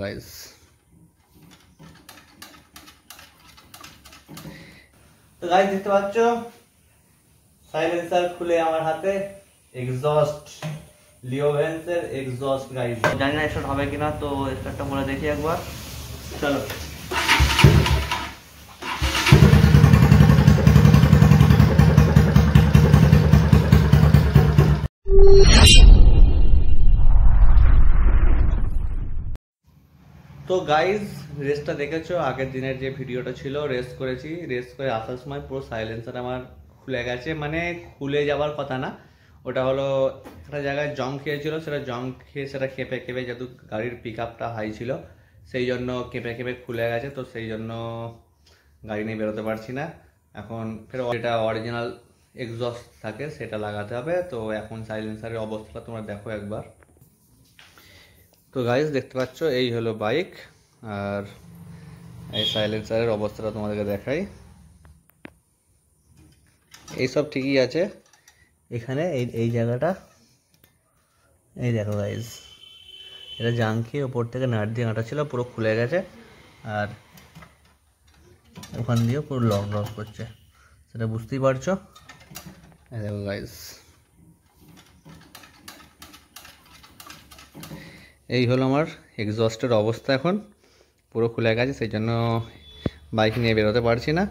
Guys তো guys দেখতে পাচ্ছ সাইলেন্সার খুলে আমার হাতে এক্সস্ট লিওভেন্সের এক্সস্ট গাইস। জানি না স্টার্ট হবে কিনা, তো স্টার্টটা বলে দেখি একবার। চলো তো গাইজ রেসটা দেখেছো, আগের দিনের যে ভিডিওটা ছিল রেস করেছি, রেস করে আসার সময় পুরো সাইলেন্সার আমার খুলে গেছে, মানে খুলে যাওয়ার কথা না, ওটা হলো একটা জায়গায় জং খেয়েছিল, সেটা জং খেয়ে সেটা কেঁপে কেঁপে যেহেতু গাড়ির পিক আপটা হাই ছিল সেই জন্য কেঁপে কেঁপে খুলে গেছে, তো সেই জন্য গাড়ি নিয়ে বেরোতে পারছি না। এখন ফের যেটা অরিজিনাল এক্সস্ট থাকে সেটা লাগাতে হবে। তো এখন সাইলেন্সারের অবস্থাটা তোমরা দেখো একবার। তো গাইজ দেখতে পাচ্ছ এই হলো বাইক, আর এই সাইলেন্সারের অবস্থাটা তোমাদেরকে দেখাই। এইসব ঠিকই আছে, এখানে এই জায়গাটা এই দেখো গাইজ, এটা জাঙ্কি ওপর থেকে নাট দিয়ে কাটা ছিল, পুরো খুলে গেছে, আর ওখান দিয়েও পুরো লক লক করছে, সেটা বুঝতেই পারছো। এই দেখো গাইজ, এই হলো আমার এক্সস্টের অবস্থা, এখন পুরো খুলে গেছে, সেই জন্য বাইক নিয়ে বেরোতে পারছি না।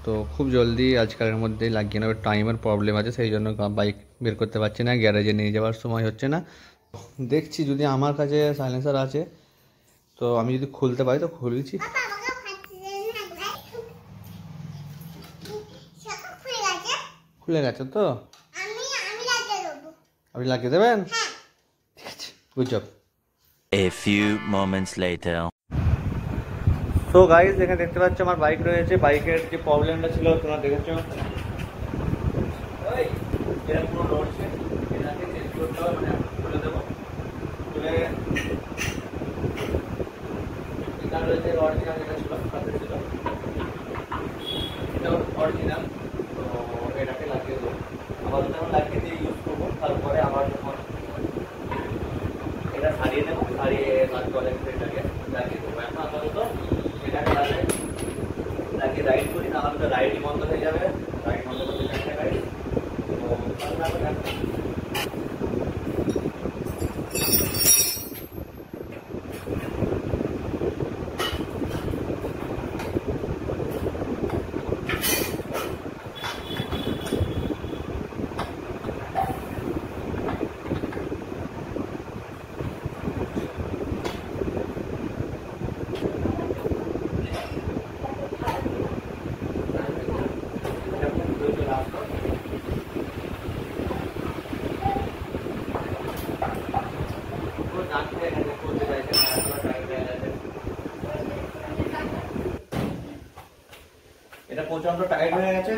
তো খুব জলদি আজকালের মধ্যেই লাগিয়ে নেবে, টাইমের প্রবলেম আছে সেই জন্য বাইক বের করতে পারছি না, গ্যারেজে নিয়ে যাওয়ার সময় হচ্ছে না। দেখছি যদি আমার কাছে সাইলেন্সার আছে তো আমি যদি খুলতে পারি তো খুলছি। খুলে গেছে তো আপনি লাগিয়ে দেবেন? ঠিক আছে, good job. A few moments later. So guys এখানে দেখতে পাচ্ছ আমার বাইক রয়েছে, বাইকের যে প্রবলেমটা ছিল তোমরা দেখেছো, এটা পুরো নড়ছে, এটাকে চেঞ্জ করতে হবে, মানে খুলে দেবো, খুলে এটা রয়েছে অরিজিনাল, যেটা ছিল সাথে ছিল এটা অরিজিনাল, তো এটাকে লাগিয়ে দেবো, আবার যখন লাগিয়ে দিয়ে ইউজ করবো তারপরে আবার যখন এটা সারিয়ে দেবো, সারিয়ে তারপরে এটাকে লাগিয়ে দেবো। এখন আপাতত এটাকে লাগিয়ে রাইড করি, না হলে তো রাইডই বন্ধ হয়ে যাবে, রাইড বন্ধ করতে চাই না গাড়ি। এটা প্রচন্ড টাইট হয়ে গেছে,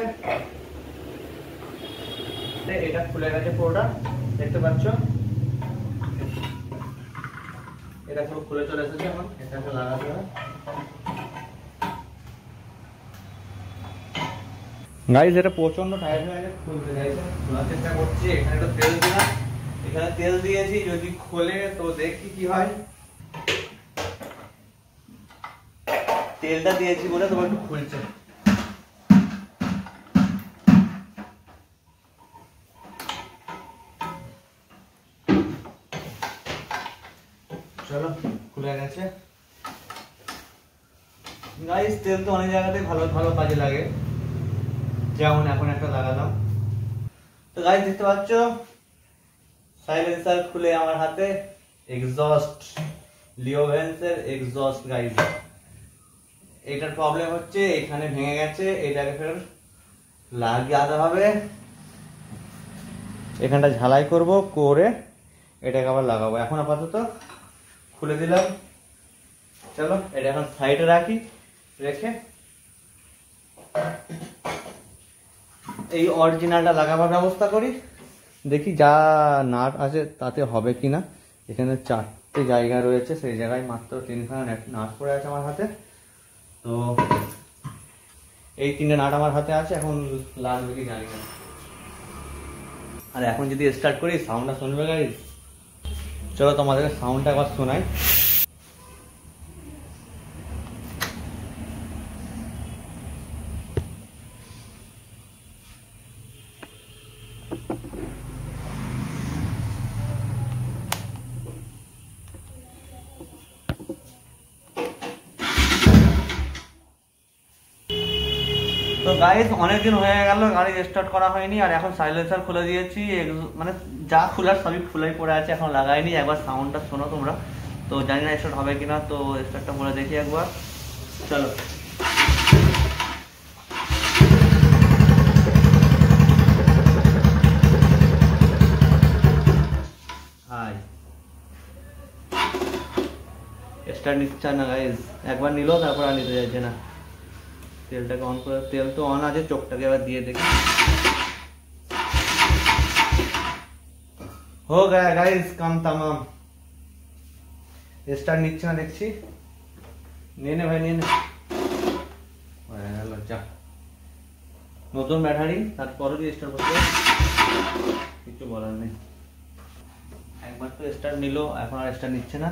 এটা খুলে গেছে পুরোটা, দেখতে পাচ্ছ এটা পুরো খুলে চলে এসেছে। এখন এটাকে লাগাতে হবে গাইজ, এটা প্রচন্ড টাইট হয়ে গেছে, খুলতে চাইছে, খোলার চেষ্টা করছি। এখানে তো তেল দিলাম, এখানে তেল দিয়েছি, যদি খোলে তো দেখি কি হয়। তেলটা দিয়েছি বলে তোমার একটু খুলছে। চলো খুলে গেছে গাইস। তেল তো অনেক জায়গাতে ভালো ভালো কাজে লাগে, যেমন এখন একটা লাগালাম। তো গাইস দেখতে পাচ্ছ সাইলেন্সার খুলে আমার হাতে এক্সস্ট লিওভেন্সের এক্সস্ট গাইস। এটার প্রবলেম হচ্ছে এখানে ভেঙে গেছে, এটাকে ফের লাগাতে হবে, এখানটা ঝালাই করব, করে এটাকে আবার লাগাবো। এখন আপাতত খুলে দিলাম, চলো এটা এখন সাইডে রাখি, রেখে এই অরিজিনালটা লাগাবার ব্যবস্থা করি, দেখি যা নাট আছে তাতে হবে কিনা। এখানে 4টে জায়গা রয়েছে, সেই জায়গায় মাত্র 3খানা নাট পড়ে আছে আমার হাতে, তো এই 3টে নাট আমার হাতে আছে, এখন লাগবে কি জানি না। আর এখন যদি স্টার্ট করি সাউন্ডটা শুনবে গাইস, চলো তোমাদের সাউন্ডটা একবার শোনাই। গাইস অনেকদিন হয়ে গেল গাড়ি স্টার্ট করা হয়নি, আর এখন সাইলেন্সার খুলে দিয়েছি, মানে যা খোলার সবই খোলাই পড়ে আছে, এখন লাগাইনি। একবার সাউন্ডটা শোনো তোমরা, তো জানি না স্টার্ট হবে কিনা, তো স্টার্টটা বলে দেখি একবার। চলো হাই, স্টার্ট নিচ্ছে না গাইস, একবার নিল তারপর আর নিতে যাচ্ছে না। তেলটাকে অন করে, তেল তো অন আছে, চোখটাকে এবার দিয়ে দেখি। हो गया गाइस काम तमाम, स्टार्ट নিচ্ছে না দেখছি। নিয়ে নে ভাই, নিয়ে নে। লজ্জা, নতুন ব্যাটারি, তারপরে দিয়ে স্টার্ট করতে কিছু বলার নেই। একবার তো স্টার্ট নিল, এখন আর স্টার্ট নিচ্ছে না।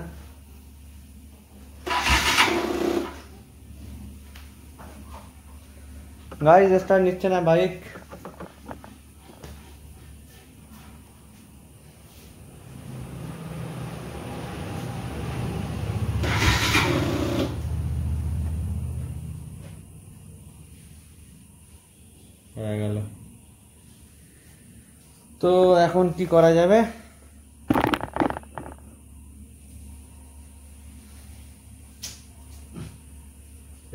গাইস স্টার্ট নিচ্ছে না বাইক। হয়ে গেল, তো এখন কি করা যাবে?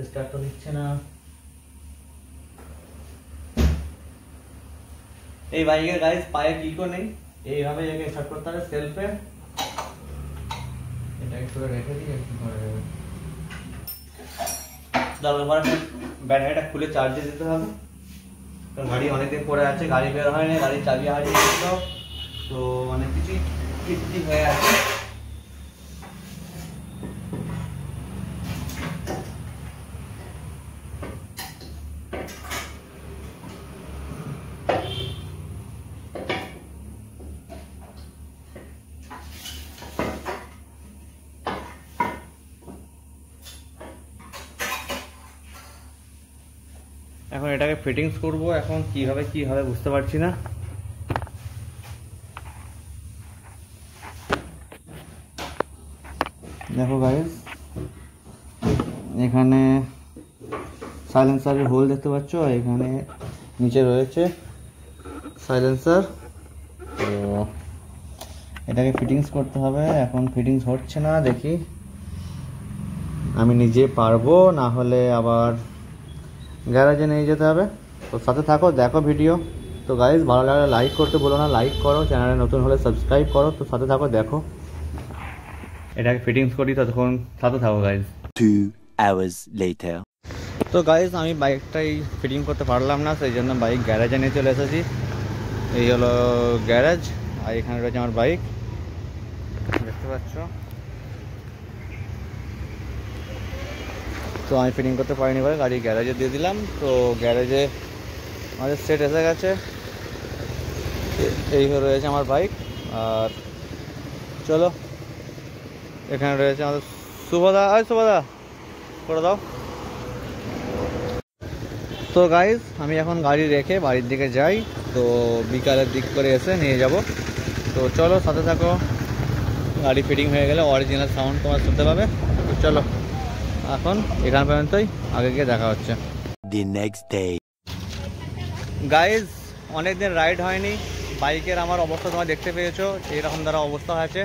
স্টার্ট তো নিচ্ছে না। এই বাইকের গাইস পায়ে কিকও নেই, এইভাবে একে স্টার্ট করতে হবে সেলফে। এটা একটু রেখে দিই, কি করা যাবে? তারপর ব্যাটারিটা খুলে চার্জে দিতে হবে, কারণ গাড়ি অনেকদিন পরে আছে, গাড়ি বের হয়নি, গাড়ির চাবি হারিয়ে গেছিল, তো অনেক কিছুই কীর্তি হয়ে আছে। এখন এটাকে ফিটিংস করব, এখন কিভাবে কি হবে বুঝতে পারছি না। দেখো গাইস, এখানে সাইলেন্সারের হোল দেখতে পাচ্ছ, এখানে নিচে রয়েছে সাইলেন্সার, তো এটাকে ফিটিংস করতে হবে। এখন ফিটিংস হচ্ছে না, দেখি আমি নিজে পারবো, না হলে আবার গ্যারেজে নিয়ে যেতে হবে। তো সাথে থাকো, দেখো ভিডিও। তো গাইস ভালো লাগলে লাইক করতে বলো না, লাইক করো, চ্যানেলে নতুন হলে সাবস্ক্রাইব করো। তো সাথে থাকো, দেখো এটাকে ফিটিংস করি, ততক্ষণ সাথে থাকো গাইস। 2 hours later. তো গাইস আমি বাইকটাই ফিটিং করতে পারলাম না, সেই জন্য বাইক গ্যারেজে নিয়ে চলে এসেছি। এই হলো গ্যারেজ, আর এখানে রয়েছে আমার বাইক, দেখতে পাচ্ছ। তো আমি ফিটিং করতে পারিনি বলে গাড়ি গ্যারেজে দিয়ে দিলাম। তো গ্যারেজে আমাদের সেট এসে গেছে, এই রয়েছে আমার বাইক। আর চলো, এখানে রয়েছে আমাদের শুভদা। শুভদা করে দাও। তো গাইজ আমি এখন গাড়ি রেখে বাড়ির দিকে যাই, তো বিকালের দিক করে এসে নিয়ে যাব। তো চলো সাথে থাকো, গাড়ি ফিটিং হয়ে গেলে অরিজিনাল সাউন্ড তোমার শুনতে পাবে। তো চলো এখন এখান পর্যন্তই, আগে গিয়ে দেখা হচ্ছে। The next day. গাইজ অনেকদিন রাইড হয়নি, বাইকের আমার অবস্থা তোমরা দেখতে পেয়েছো, এরকম দ্বারা অবস্থা আছে।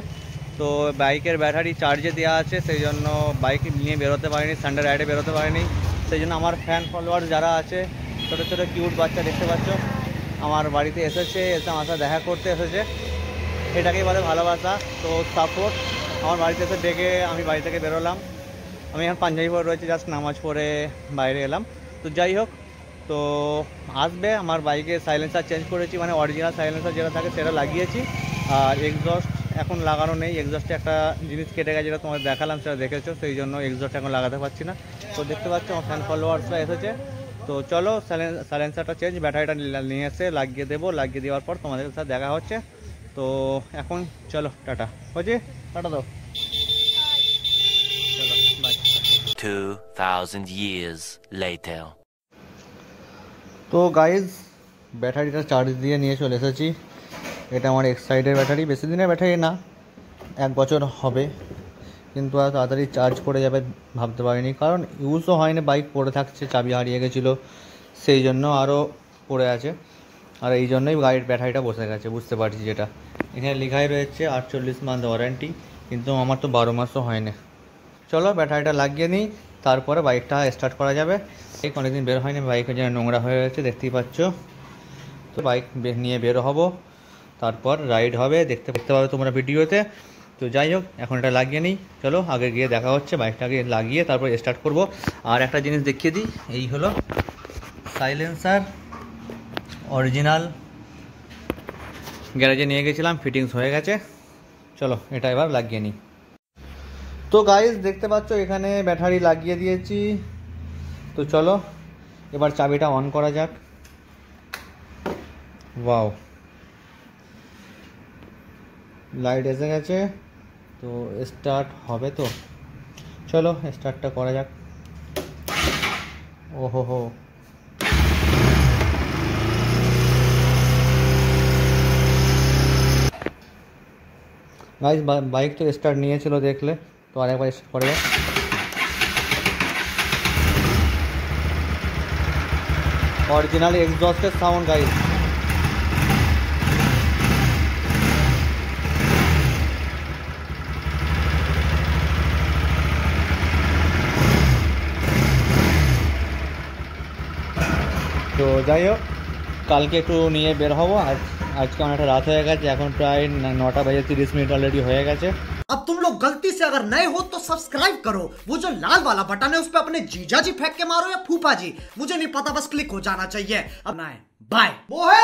তো বাইকের ব্যাটারি চার্জে দেওয়া আছে, সেই জন্য বাইক নিয়ে বেরোতে পারিনি, সানডে রাইডে বেরোতে পারিনি। সেই জন্য আমার ফ্যান ফলোয়ার যারা আছে, ছোটো ছোটো কিউট বাচ্চা দেখতে পাচ্ছ, আমার বাড়িতে এসেছে, এসে আমার সাথে দেখা করতে এসেছে, এটাকেই বলে ভালোবাসা। তো সাপোর্ট, আমার বাড়িতে এসে ডেকে আমি বাড়ি থেকে বেরোলাম। আমি এখন পাঞ্জাবি পরে রয়েছি, জাস্ট নামাজ পড়ে বাইরে এলাম। তো যাই হোক, তো আসবে আমার বাইকে সাইলেন্সার চেঞ্জ করেছি, মানে অরিজিনাল সাইলেন্সার যেটা থাকে সেটা লাগিয়েছি। আর এক্সস্ট এখন লাগানো নেই, এক্সস্টে একটা জিনিস কেটে গেছে, যেটা তোমাদের দেখালাম, সেটা দেখেছো, সেই জন্য এক্সস্ট এখন লাগাতে পারছি না। তো দেখতে পাচ্ছ আমার ফ্যান ফলোয়ার্সরা এসেছে। তো চলো সাইলেন্সারটা চেঞ্জ, ব্যাটারিটা নিয়ে এসে লাগিয়ে দেবো, লাগিয়ে দেওয়ার পর তোমাদের সাথে দেখা হচ্ছে। তো এখন চলো টাটা, হচ্ছে টাটা দাও, চলো বাই। 2000 years later. তো গাইজ ব্যাটারিটা চার্জ দিয়ে নিয়ে চলে এসেছি। এটা আমার এক্সাইডের ব্যাটারি, বেশি দিনের ব্যাটারি না, 1 বছর হবে, কিন্তু আর তাড়াতাড়ি চার্জ করে যাবে ভাবতে পারিনি, কারণ ইউজও হয়নি, বাইক পড়ে থাকছে, চাবি হারিয়ে গেছিলো, সেই জন্য আরও পড়ে আছে। আর এই জন্যই গাড়ির ব্যাটারিটা বসে গেছে, বুঝতে পারছি। যেটা এখানে লেখাই রয়েছে 48 মান্থ ওয়ারেন্টি, কিন্তু আমার তো 12 মাসও হয়নি। চলো ব্যাটারিটা লাগিয়ে নিই, তারপরে বাইকটা স্টার্ট করা যাবে। বাইক অনেকদিন বের হয়নি, বাইকের যেন নোংরা হয়ে গেছে, দেখতেই পাচ্ছ। তো বাইক নিয়ে বের হব, তারপর রাইড হবে, দেখতে পাবে তোমরা ভিডিওতে। তো যাই হোক, এখন এটা লাগিয়ে নিই। চলো আগে গিয়ে দেখা হচ্ছে, বাইকটাকে লাগিয়ে তারপর স্টার্ট করব। আর একটা জিনিস দেখিয়ে দিই, এই হলো সাইলেন্সার, অরিজিনাল, গ্যারেজে নিয়ে গেছিলাম, ফিটিংস হয়ে গেছে। চলো এটা এবার লাগিয়ে নিই। তো গাইস দেখতে পাচ্ছ এখানে ব্যাটারি লাগিয়ে দিয়েছি। তো চলো এবার চাবিটা অন করা যাক। ওয়াও, লাইট এসে গেছে। তো স্টার্ট হবে, তো চলো স্টার্টটা করা যাক। ওহো হো, গাইস বাইক তো স্টার্ট নিয়েছিল দেখলে, তো আরেকবার স্টার্ট করা যাক। অরিজিনাল এক্সজস্টের সাউন্ড গাইস। তো যাই হোক, কালকে একটু নিয়ে বের হবো। আজকে অনেকটা রাত হয়ে গেছে, এখন প্রায় 9টা বেজে 30 মিনিট অলরেডি হয়ে গেছে। अब तुम लोग गलती से अगर नए हो तो सब्सक्राइब करो, वो जो लाल वाला बटन है उस पे अपने जीजा जी फेंक के मारो या फूफा जी, मुझे नहीं पता, बस क्लिक हो जाना चाहिए। अब ना है, बाय। वो है